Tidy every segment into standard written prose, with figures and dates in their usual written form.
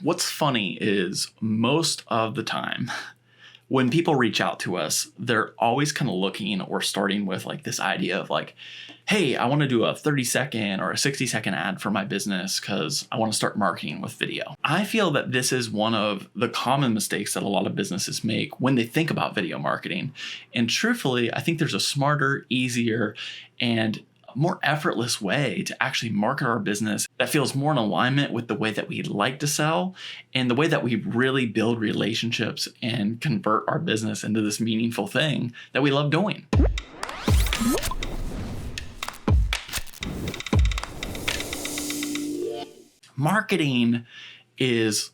What's funny is most of the time when people reach out to us, they're always kind of looking or starting with like this idea of like, hey, I want to do a 30-second or a 60-second ad for my business because I want to start marketing with video. I feel that this is one of the common mistakes that a lot of businesses make when they think about video marketing. And truthfully, I think there's a smarter, easier, and more effortless way to actually market our business that feels more in alignment with the way that we like to sell and the way that we really build relationships and convert our business into this meaningful thing that we love doing. Marketing is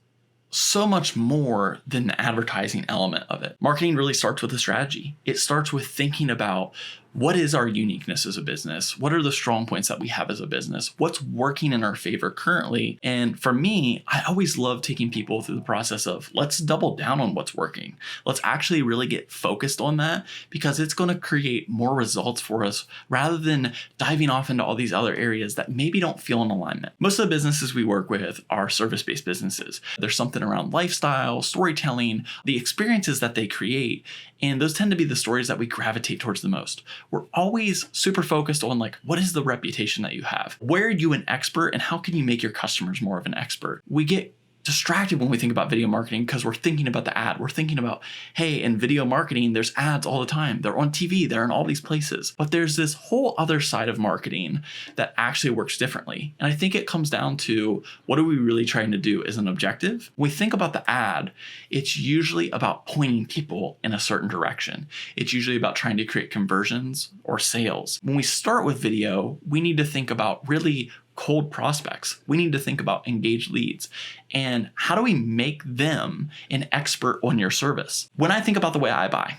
so much more than the advertising element of it. Marketing really starts with a strategy. It starts with thinking about what is our uniqueness as a business? What are the strong points that we have as a business? What's working in our favor currently? And for me, I always love taking people through the process of let's double down on what's working. Let's actually really get focused on that because it's going to create more results for us rather than diving off into all these other areas that maybe don't feel in alignment. Most of the businesses we work with are service-based businesses. There's something around lifestyle, storytelling, the experiences that they create, and those tend to be the stories that we gravitate towards the most. We're always super focused on like, what is the reputation that you have? Where are you an expert and how can you make your customers more of an expert? We get distracted when we think about video marketing because we're thinking about the ad. We're thinking about, hey, in video marketing, there's ads all the time. They're on TV, they're in all these places. But there's this whole other side of marketing that actually works differently. And I think it comes down to what are we really trying to do as an objective? When we think about the ad, it's usually about pointing people in a certain direction. It's usually about trying to create conversions or sales. When we start with video, we need to think about really cold prospects. We need to think about engaged leads and how do we make them an expert on your service? When I think about the way I buy,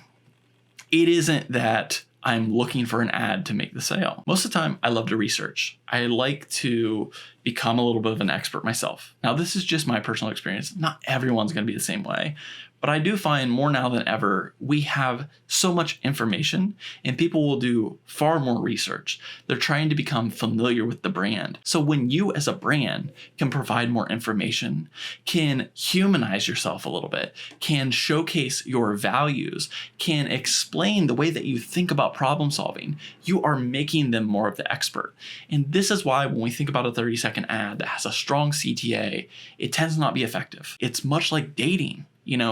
it isn't that I'm looking for an ad to make the sale. Most of the time, I love to research. I like to become a little bit of an expert myself. Now, this is just my personal experience. Not everyone's going to be the same way. But I do find more now than ever, we have so much information and people will do far more research. They're trying to become familiar with the brand. So when you as a brand can provide more information, can humanize yourself a little bit, can showcase your values, can explain the way that you think about problem solving, you are making them more of the expert. And this is why when we think about a 30-second ad that has a strong CTA, it tends to not be effective. It's much like dating.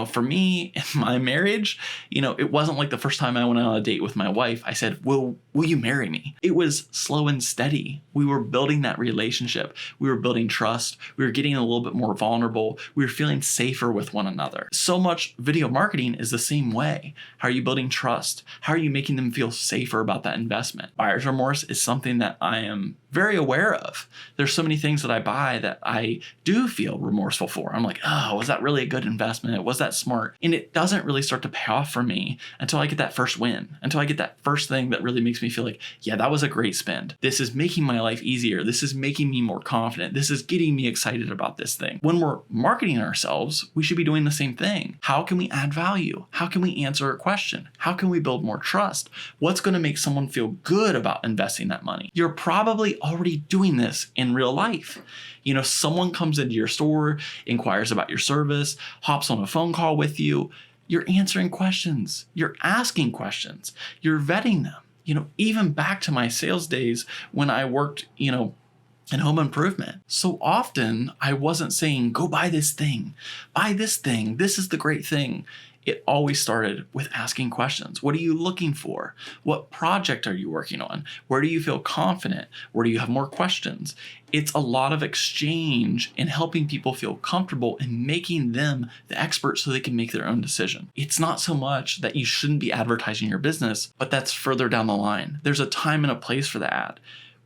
For me, in my marriage, it wasn't like the first time I went on a date with my wife, I said, will you marry me? It was slow and steady. We were building that relationship. We were building trust. We were getting a little bit more vulnerable. We were feeling safer with one another. So much video marketing is the same way. How are you building trust? How are you making them feel safer about that investment? Buyer's remorse is something that I am very aware of. There's so many things that I buy that I do feel remorseful for. I'm like, oh, was that really a good investment? Was that smart? And it doesn't really start to pay off for me until I get that first win, until I get that first thing that really makes me feel like, yeah, that was a great spend. This is making my life easier. This is making me more confident. This is getting me excited about this thing. When we're marketing ourselves, we should be doing the same thing. How can we add value? How can we answer a question? How can we build more trust? What's going to make someone feel good about investing that money? You're probably already doing this in real life. Someone comes into your store, inquires about your service, hops on a phone call with you. You're answering questions. You're asking questions. You're vetting them. Even back to my sales days when I worked, in home improvement. So often I wasn't saying, go buy this thing, this is the great thing. It always started with asking questions. What are you looking for? What project are you working on? Where do you feel confident? Where do you have more questions? It's a lot of exchange and helping people feel comfortable and making them the expert so they can make their own decision. It's not so much that you shouldn't be advertising your business, but that's further down the line. There's a time and a place for the ad.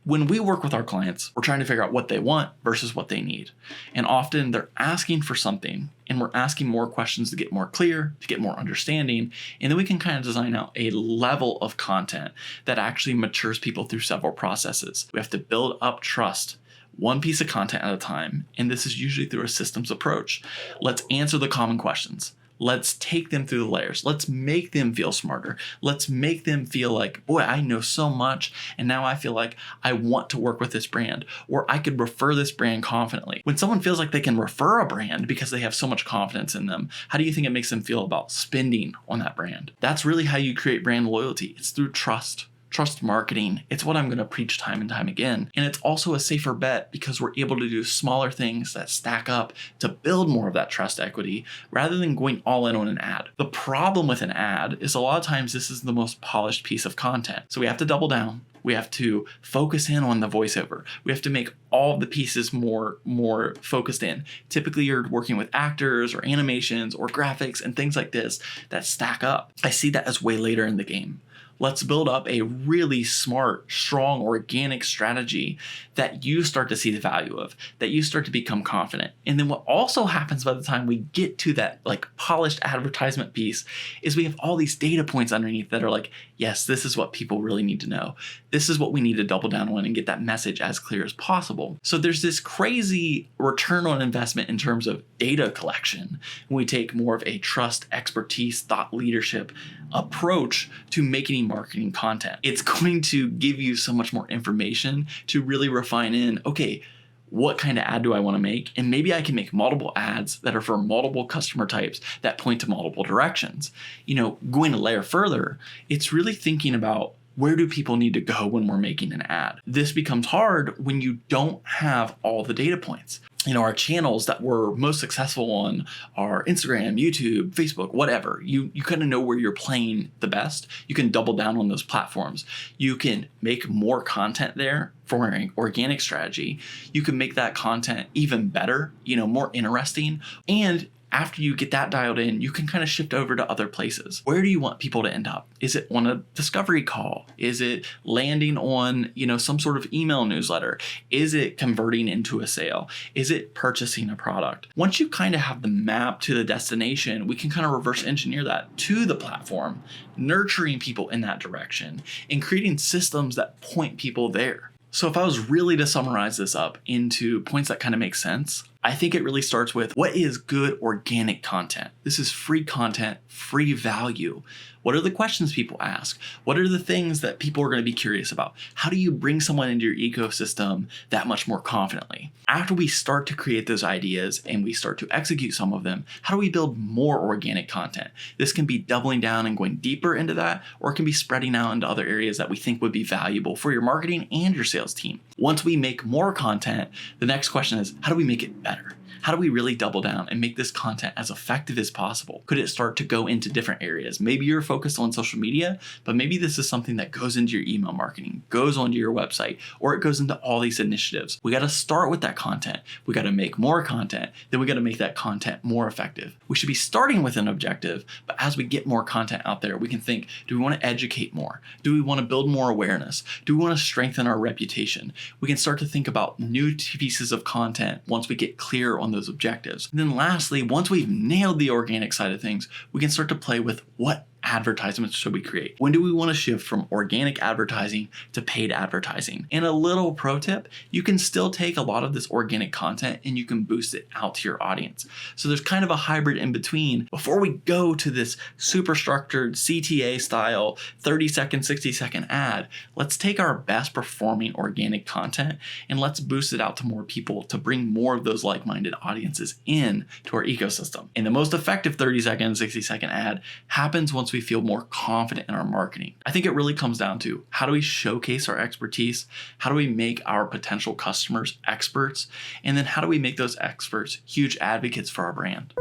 When we work with our clients, we're trying to figure out what they want versus what they need. And often they're asking for something and we're asking more questions to get more clear, to get more understanding. And then we can kind of design out a level of content that actually matures people through several processes. We have to build up trust one piece of content at a time. And this is usually through a systems approach. Let's answer the common questions. Let's take them through the layers. Let's make them feel smarter. Let's make them feel like, boy, I know so much. And now I feel like I want to work with this brand, or I could refer this brand confidently. When someone feels like they can refer a brand because they have so much confidence in them, how do you think it makes them feel about spending on that brand? That's really how you create brand loyalty. It's through trust. Trust marketing. It's what I'm going to preach time and time again. And it's also a safer bet because we're able to do smaller things that stack up to build more of that trust equity rather than going all in on an ad. The problem with an ad is a lot of times this is the most polished piece of content. So we have to double down. We have to focus in on the voiceover. We have to make all of the pieces more focused in. Typically, you're working with actors or animations or graphics and things like this that stack up. I see that as way later in the game. Let's build up a really smart, strong, organic strategy that you start to see the value of, that you start to become confident. And then what also happens by the time we get to that like polished advertisement piece is we have all these data points underneath that are like, yes, this is what people really need to know. This is what we need to double down on and get that message as clear as possible. So there's this crazy return on investment in terms of data collection when we take more of a trust, expertise, thought leadership approach to making marketing content. It's going to give you so much more information to really refine in, okay, what kind of ad do I want to make? And maybe I can make multiple ads that are for multiple customer types that point to multiple directions. Going a layer further, it's really thinking about where do people need to go when we're making an ad? This becomes hard when you don't have all the data points. Our channels that we're most successful on are Instagram, YouTube, Facebook, whatever. You kind of know where you're playing the best. You can double down on those platforms. You can make more content there for an organic strategy. You can make that content even better, more interesting. And after you get that dialed in, you can kind of shift over to other places. Where do you want people to end up? Is it on a discovery call? Is it landing on, some sort of email newsletter? Is it converting into a sale? Is it purchasing a product? Once you kind of have the map to the destination, we can kind of reverse engineer that to the platform, nurturing people in that direction and creating systems that point people there. So if I was really to summarize this up into points that kind of make sense, I think it really starts with what is good organic content? This is free content, free value. What are the questions people ask? What are the things that people are going to be curious about? How do you bring someone into your ecosystem that much more confidently? After we start to create those ideas and we start to execute some of them, how do we build more organic content? This can be doubling down and going deeper into that, or it can be spreading out into other areas that we think would be valuable for your marketing and your sales team. Once we make more content, the next question is, how do we make it better? How do we really double down and make this content as effective as possible? Could it start to go into different areas? Maybe you're focused on social media, but maybe this is something that goes into your email marketing, goes onto your website, or it goes into all these initiatives. We got to start with that content. We got to make more content. Then we got to make that content more effective. We should be starting with an objective, but as we get more content out there, we can think, do we want to educate more? Do we want to build more awareness? Do we want to strengthen our reputation? We can start to think about new pieces of content once we get clear on those objectives. And then lastly, once we've nailed the organic side of things, we can start to play with what advertisements should we create? When do we want to shift from organic advertising to paid advertising? And a little pro tip, you can still take a lot of this organic content and you can boost it out to your audience. So there's kind of a hybrid in between. Before we go to this super structured CTA style 30-second, 60-second ad, let's take our best performing organic content and let's boost it out to more people to bring more of those like-minded audiences in to our ecosystem. And the most effective 30-second, 60-second ad happens once we feel more confident in our marketing. I think it really comes down to how do we showcase our expertise? How do we make our potential customers experts? And then how do we make those experts huge advocates for our brand?